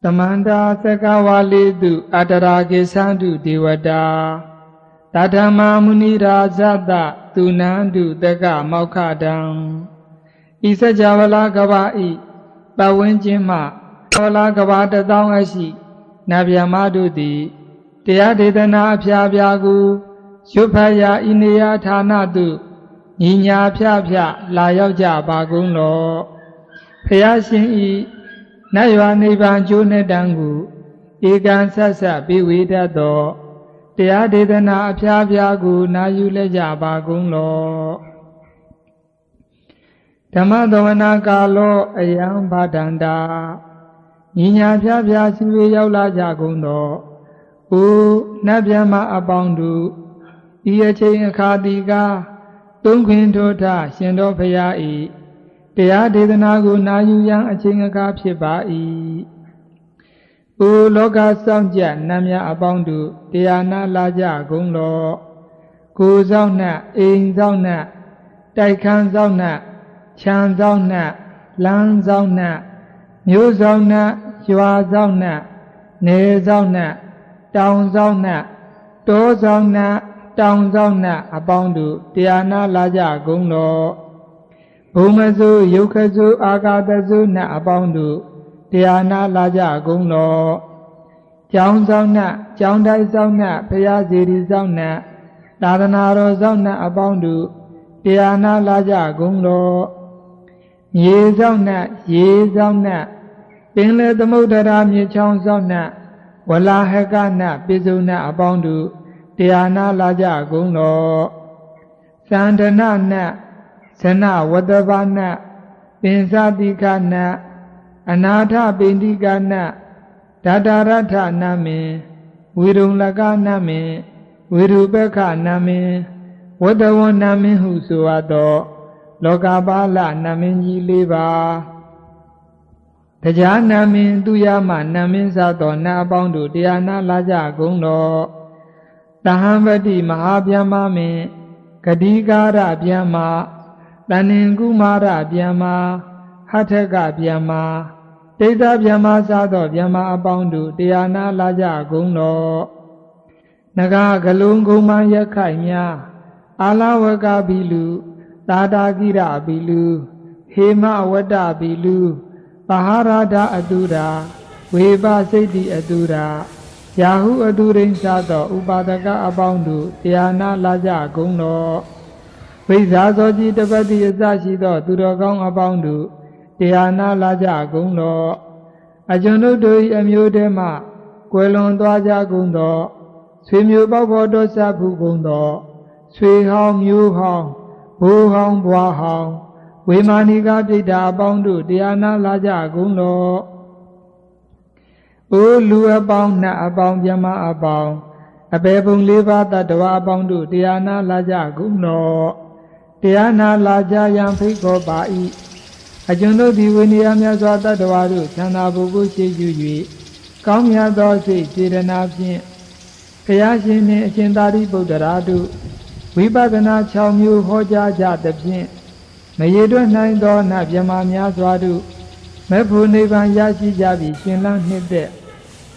Samanta Sakawalidu Atarakisandu Diwada Tatama Munira Zata Tunandu Daga Maukadang Isa Javala Gavai Bawenjima Kavala Gavata Dawashi Nabyamadu Di Tiadidana Pyabiagu Shupaya Inia Tanadu Ninya Pyapya Layaja Bagunlo Payashin Naywa Niban June Dangu Egan Sasa Biwida Do Tiadidana Pyabyagu Nayuleja Bagunlo Tamadovana Kalo Ayam Badanda Ninya Pyabya Sivi Yaula Jagundo U Nabyama Abandu Iachain Kadiga Tunquin Tota Shendo Payai Tiadidanagu Nayuyang Achingaka Pibai U Loga Samja Namya Abandu Tiana Laja Gunglo Ku Zauna In Zauna Taikan Zauna Chan Zauna Lan Zauna New Zauna Yua Zauna Ne Zauna Down Zauna Do Zauna Down Zauna Abandu Tiana Laja Gunglo Bumazu Yukazu Agadazu Na Abandu Tiana Laja Gunglo Jang Zauna Jang Dai Zauna Payaziri Zauna Dadanaro Zauna Abandu Tiana Laja Gunglo Ye Zauna Pingle Damudara Michong Zauna Wala Hekana Bizuna Abandu Tiana Laja Gunglo Sandana Na Sana Wadavana Pinsadikana Anatha Bindikana Dadarata Name Virulaga Name Virubeka Name Wadawan Name Husuado Lokabala Name Liba Tajana Name Duyama Name Sato Nabandu Tiana Laja Gunglo Tahamvati Mahabhyama Me Kadigara Byama Taningumara Byama Hataka Byama Teta Byama Sato Byama Abandu Tiana Laja Gunglo Naga Galunguma Yakaimya Alawaka Bilu Tadagira Bilu Hema Wada Bilu Paharada Adura Weba Seti Adura Yahu Adurin Sato Upadaka Abandu Tiana Laja Gunglo Vizazoji Tabati Zashido Turogong Abandu Tiana Laja Gunglo Ajono Doi Amyudema Quelon Dwaja Gundo Swimyu Babodo Sabu Gundo Swi Hong Yu Hong Bu Hong Bua Hong Wimaniga Pita Abandu Tiana Laja Gunglo U Lu Abang Na Abang Byama Abang Abebung Liva Tadwa Abandu Tiana Laja Gunglo Tiana Laja Yampiko Bai Ajundo Diwiniamya Swata Dwaru Chana Bugu Shiju Kamya Dosi Chiranapi Kayashini Chindari Buddharadu Vipagana Chamyu Hoja Jatapin Mayedo Naindo Nabyamamya Swadu Mepu Nivan Yashi Jabi Shinlang Nide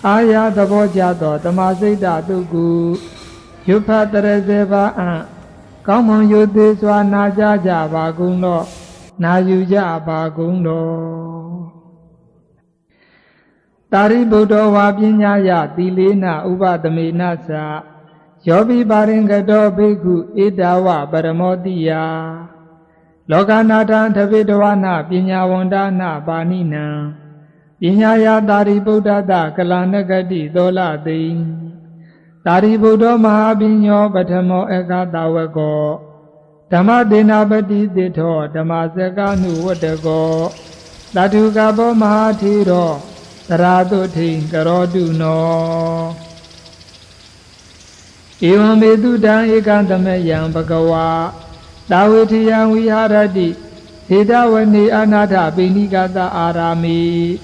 Aya Dabo Jato Tamasida Tugu Yupa Tereseva An Kamon Yudhi Swana Jaja Bagundo Nayuja Bagundo Tari Buddha Wabinyaya Dilina Ubadamina Sa Yobi Baringado Bhikkhu Idawa Paramodiya Lokanatan Tavidwana Pinyawandana Banina Pinyaya Tari Buddha Da Kalanagati Dola Ding Tari Buddha Mahabinyo Patamo Ekatawako Dhamma Dinabati Ditho Dhamma Sekanu Wadago Latugabo Mahatiro Taraduthi Karodu No Evam Vedudan Ekantamayam Bhagawa Dawitiyam Viharati Hidawani Anatha Binikata Arami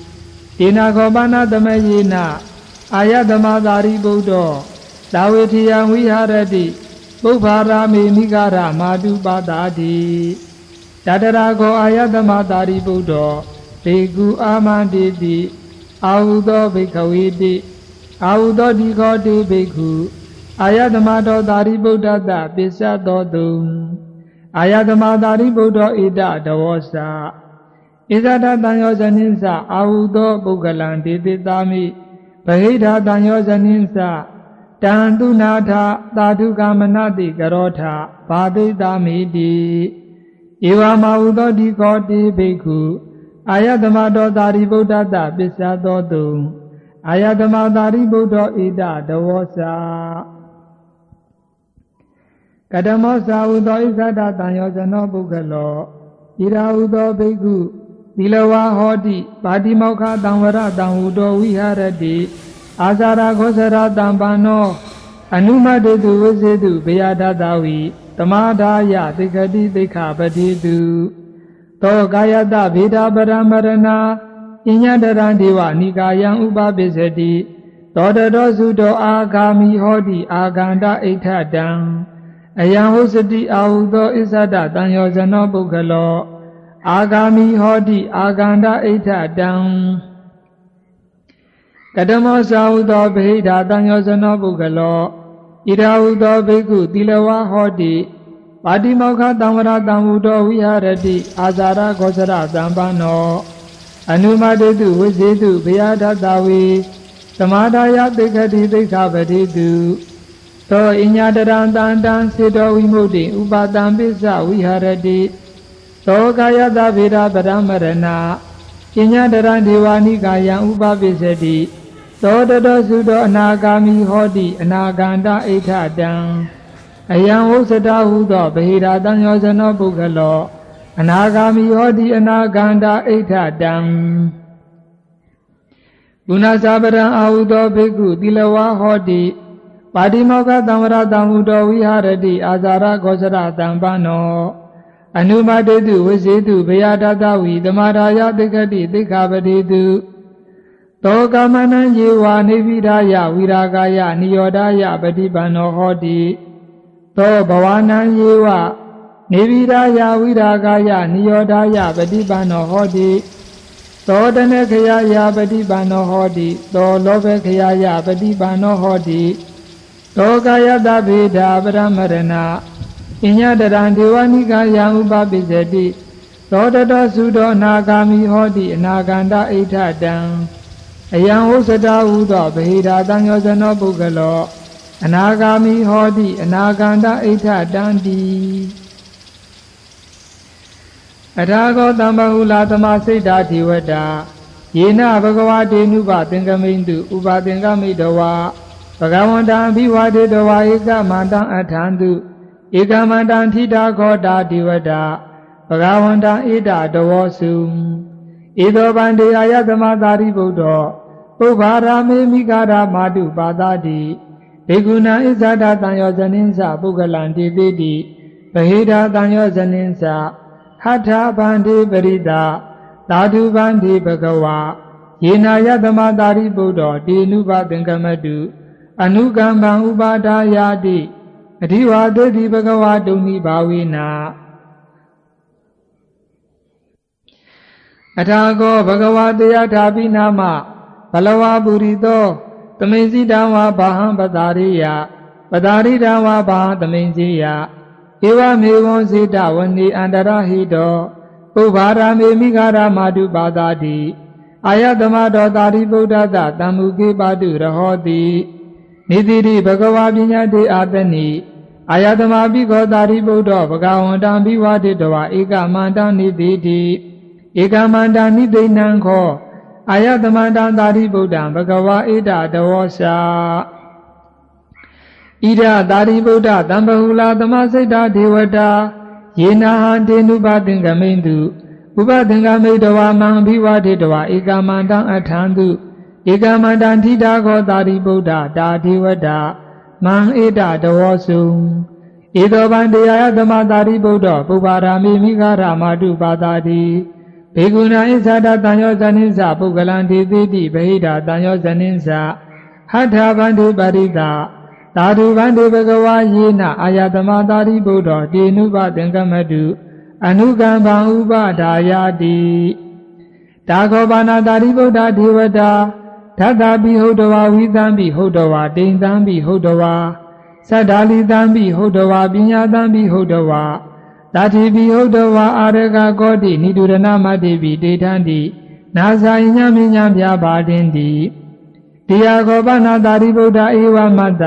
Dina Gopana Dhamayena Ayadama Tari Buddha Dawitiyam Viharati Bhupharami Mikara Madhupadadi Dadarago Ayadama Tari Buddha Bhikkhu Amanditi အာဟုသောဘိက္ခဝေတိအာဟုသောဒီခောတိဘိက္ခုအာယတမတောသာရိပုတ္တတပစ္စသောတုအာယတမသာရိပုတ္တောဣဒတဝောစာဣဇဒတံယောဇနိသအာဟုသောပုဂ္ဂလံဒေတိတာမိဗဟိဓာတံယောဇနိသတံသူနာထသာဓုကာမနတိကရောထဘာတိတာမိတိဧဝမဟုသောဒီခောတိဘိက္ခုအာယတမတောသာရိပုတ္တတပစ္စသောတုအာယတမသာရိပုတ္တောဣဒတဝောစာကတမောသာဟုသောဣဇဒတံယောဇနောပုဂ္ဂလောဣရာဟုသောဘိက္ခုသီလဝါဟောတိပါတိမောက္ခတံဝရတံဟုတောဝိဟရတိအာဇာရခောစရတံပန္နောအနုမတေတုဝိစေတုဘေယဒတဝိတမဒါယသိက္ခတိသိက္ခပတိတုသောကာယတဗေဒပရမရဏပညာတရံဒေဝနိကာယံဥပပိစတိသောတတောစုတောအာဂာမိဟောတိအာဂန္တဣဋ္ဌတံအယံဟုစတိအာဟုသောဣဇဒတံယောဇနောပုဂ္ဂလောအာဂာမိဟောတိအာဂန္တဣဋ္ဌတံကတမောသာဟုသောဗဟိဓာတံယောဇနောပုဂ္ဂလောဣရာဟုသောဘိက္ခုသီလဝါဟောတိပါတိမောက္ခတံဝရတံဟုတောဝိဟရတိအာဇာရခောစရတံပန္နောအနုမတေတုဝိဇေတုဘေယဒတဝေသမာဒါယသိက္ခတိသိက္ခပတိတုသောအညတရံတန္တံစေတောဝိမု tti ဥပါတံပိစ္ဆဝိဟရတိသောကာယတဗေဒပရမရဏပညာတရံဒေဝနိကာယံဥပပိစ္ဆတိသောတတောစုတောအနာဂာမိဟောတိအနာဂန္တဣဋ္ဌတံအယံဝုစတဟုသောဗဟိဓာတံယောဇနောပုဂ္ဂလောအနာဂာမိဟောတိအနာဂန္တဣဋ္ဌတံပုဏ္ဏစာပရံအာဟုသောဘိက္ခုသီလဝါဟောတိပါတိမောက္ခတံဝရတံဟုတောဝိဟရတိအာဇာရခောစရတံပန္နောအနုမတေတုဝိစေတုဘေယဒတဝိသမာဒါယသိက္ခတိသိက္ခပတိတုသောကာမနံယေဝနေပိဒါယဝိရာဂာယနိယောဒာယပฏิပန္နောဟောတိသောဘဝနံယေဝနေပိဒါယဝိရာဂာယနိယောဒာယပฏิပန္နောဟောတိသောတနခယယပฏิပန္နောဟောတိသောလောဘခယယပฏิပန္နောဟောတိသောကာယတဗေဒပရမရဏပညာတရံဒေဝနိကာယံဥပပိစ္ဆတိသောတတောစုတောအနာဂာမိဟောတိအနာဂန္တဣဋ္ဌတံအယံဝုစတဟုသောဗဟိဓာတံယောဇနောပုဂ္ဂလောအနာဂာမိဟောတိအနာဂန္တဣဋ္ဌတံတိအထာဂောတမ္ပဟုလာသမစိတ်တာဓိဝတ္တာယေနဘဂဝါတေနုပသင်္ကမိန္တုဥပသင်္ကမိတဝါဘဂဝန္တံအဘိဝါဒေတဝါဧကမန္တံအထံတုဧကမန္တံထိတာခောတာဓိဝတ္တာဘဂဝန္တံဣဒတဝောစုဧသောဗန္တေအာယသမသာရိပုတ္တောပုဗ္ဗာရာမေမိဂရာမာတုပါသတိဘေကုဏံဣဇဒတံယောဇနိသပုဂ္ဂလံတိပိတိဗဟိဓာတံယောဇနိသဟထဗန္တိပရိတာသာဓုဗန္တိဘဂဝါယေနာယသမသာရိပုတ္တောတေနုပသင်္ကမတုအနုကမ္ပံဥပါဒါယာတိအဓိဝါသေတိဘဂဝါတုန်နိဘာဝေနာအထာဂောဘဂဝါတရားထာပိနာမဘလဝါပုရိသောသမိန်စီတံဝါဘာဟံပတာရိယပတာရိတံဝါဘာဟံသမိန်စီယဧဝမေဝံစေတဝနေအန္တရဟိတောပုဗ္ဗာရာမေမိဂရာမာတုပါတာတိအာယတမတောသာရိပုတ္တတတံမုခေပါတုရဟောတိနိတိတိဘဂဝါပညာတေအာတနိအာယတမပိခောသာရိပုတ္တောဘဂဝန္တံဘိဝတေတဝါဧကမန္တံနိတိတိဧကမန္တံနိသိဏံခောအာယတမန္တံသာရိပုတ္တံဘဂဝါဣဒတဝောစာဣဒသာရိပုတ္တတံပဟုလာသမစိတ်တာဒေဝတာယေနာဟံတေနုပသင်္ကမိန္တုဥပသင်္ကမိတဝါမံဘိဝတေတဝါဧကမန္တံအထံတုဧကမန္တံထိတာခောသာရိပုတ္တတာဒေဝတာမံဣဒတဝောစုဧသောဗန္တေအာယတမသာရိပုတ္တောပုဗ္ဗာရာမိမိဂရာမာတုပါတာတိဘေကုဏဣဇာတတံယောဇနိသပုဂ္ဂလံဒေတိတိဗဟိဓာတံယောဇနိသဟထဗန္တိပရိတာသာဓုဗန္တိဘဂဝါယေနအာယတမသာရိပုတ္တောတေနုပသင်္ကမတုအနုကမ္ပံဥပဒါယာတိ ဒါခောပါဏတာရိဗုဒ္ဓဒေဝတာဓတ္တပိဟုတ်တော်ဝါဝိသံပိဟုတ်တော်ဝါတိန်သံပိဟုတ်တော်ဝါသတ္တာလိသံပိဟုတ်တော်ဝါပညာသံပိဟုတ်တော်ဝါတာတိပိဟုတ်တော်ဝါအာရကကောတိနိဒုရဏမတ္တိပိတေထံတိနာဇာယညမညပြပါတင်တိတရားခောပါဏတာရိဗုဒ္ဓဧဝမတ္တ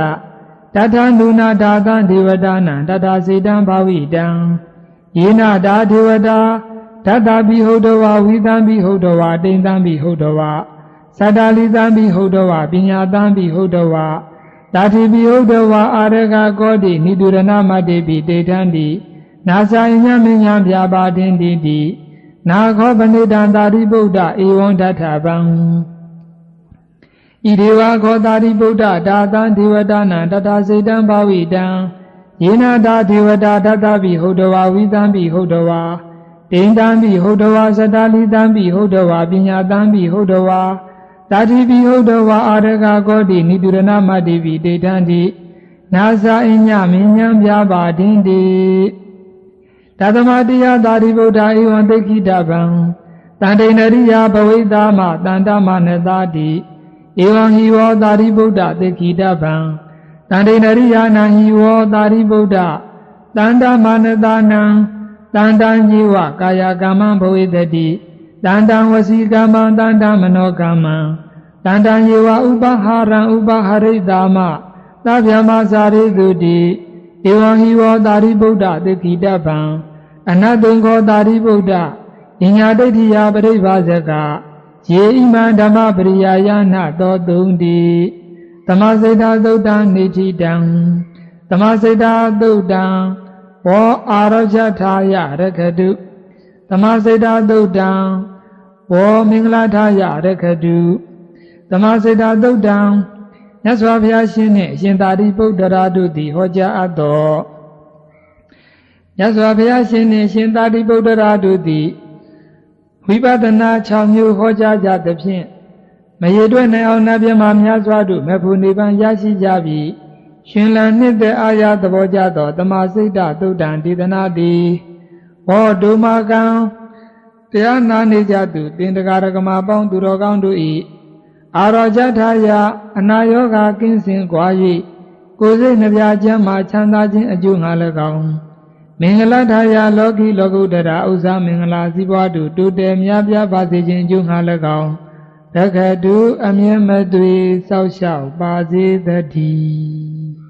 တထနုနာဒါသံဒေဝတာနံတထစေတံဘာဝိတံယေနဒါဒေဝတာဓတ္တပိဟုတ်တော်ဝါဝိသံပိဟုတ်တော်ဝါတိန်သံပိဟုတ်တော်ဝါသတ္တလိသံပိဟုတ်တော်ဝါပညာသံပိဟုတ်တော်ဝါတာတိပိဟုတ်တော်ဝါအာရကကောတိနိဒုရဏမတ္တိပိတေထံတိနာဇာယညမညပြပါတင်တိနာခောပဏိတံတာရိဗုဒ္ဓဧဝံဒဋ္ဌဗံဣဒေဝခောတာရိဗုဒ္ဓဒါသံဒေဝတာနံတထစေတံဘာဝိတံယေနဒါဒေဝတာဓတ္တပိဟုတ်တော်ဝါဝိသံပိဟုတ်တော်ဝါတိန်တံပိဟုတ်တော်ဝါသတ္တလိသံပိဟုတ်တော်ဝါပညာသံပိဟုတ်တော်ဝါတာတိပိဟုတ်တော်ဝါအာရကကောတိနိဒုရဏမတ္တိပိတေထံတိနာဇာအညမင်းညံပြပါတင်တိတသမတရားသာရိဗုဒ္ဓဧဝံသိခိတဗံတန္တေနရိယဘဝိသမတန္တမနသာတိဧဝံဟိဝောသာရိဗုဒ္ဓသိခိတဗံတန္တေနရိယနံဟိဝောသာရိဗုဒ္ဓတန္တမနသာနံတန္တံညေဝကာယကမ္မံဘဝိတတိတန္တံဝစီကမ္မံတန္တမနောကမ္မံတန္တံယေဝဥပဟာရံဥပဟာရိတာမသဗ္ဗမဇာရိတုတိဧဝံဟိဝောသာရိဗုဒ္ဓသိခိတဗံအနတ္တုံခောသာရိဗုဒ္ဓဉာဏဒိဋ္ဌိယပရိဘာဇကယေဣမံဓမ္မပရိယာယနာသောတုံတိသမစိတ်တာသုတ်တံနေတိတံသမစိတ်တာသုတ်တံဝောအာရောဇထာယရခတုသမစိတ်တာသုတ်တံဝောမင်္ဂလာထာယရခတုသမစိတ်တာသုတ်တံမြတ်စွာဘုရားရှင်နှင့်အရှင်သာရိပုတ္တရာတို့သည်ဟောကြားအပ်သောမြတ်စွာဘုရားရှင်နှင့်ရှင်သာရိပုတ္တရာတို့သည်ဝိပဿနာ6မျိုးဟောကြားကြသဖြင့်မရေတွက်နိုင်အောင်နတ်မြတ်များစွာတို့မေဖို့နိဗ္ဗာန်ရရှိကြပြီရှင်လန်နှစ်သက်အာရသဘောကြသောတမစိတ်တသုတ်တံဒေသနာတိဟောဒုမကံတရားနာနေကြသူတင်တကာရကမာပေါင်းသူတော်ကောင်းတို့၏အာရောဇထာယအနာယောဂကင်းစင်ကွာ၍ကိုယ်စိတ်နှပြချမ်းမှချမ်းသာခြင်းအကျိုးငှာ၎င်းမင်္ဂလထာယလောကီလောကုတ္တရာဥစ္စာမင်္ဂလာစည်းပွားတို့တိုးတက်များပြားပါစေခြင်းအကျိုးငှာ၎င်းရခတုအမြဲမသွေစောက်ရှောက်ပါစေတည်း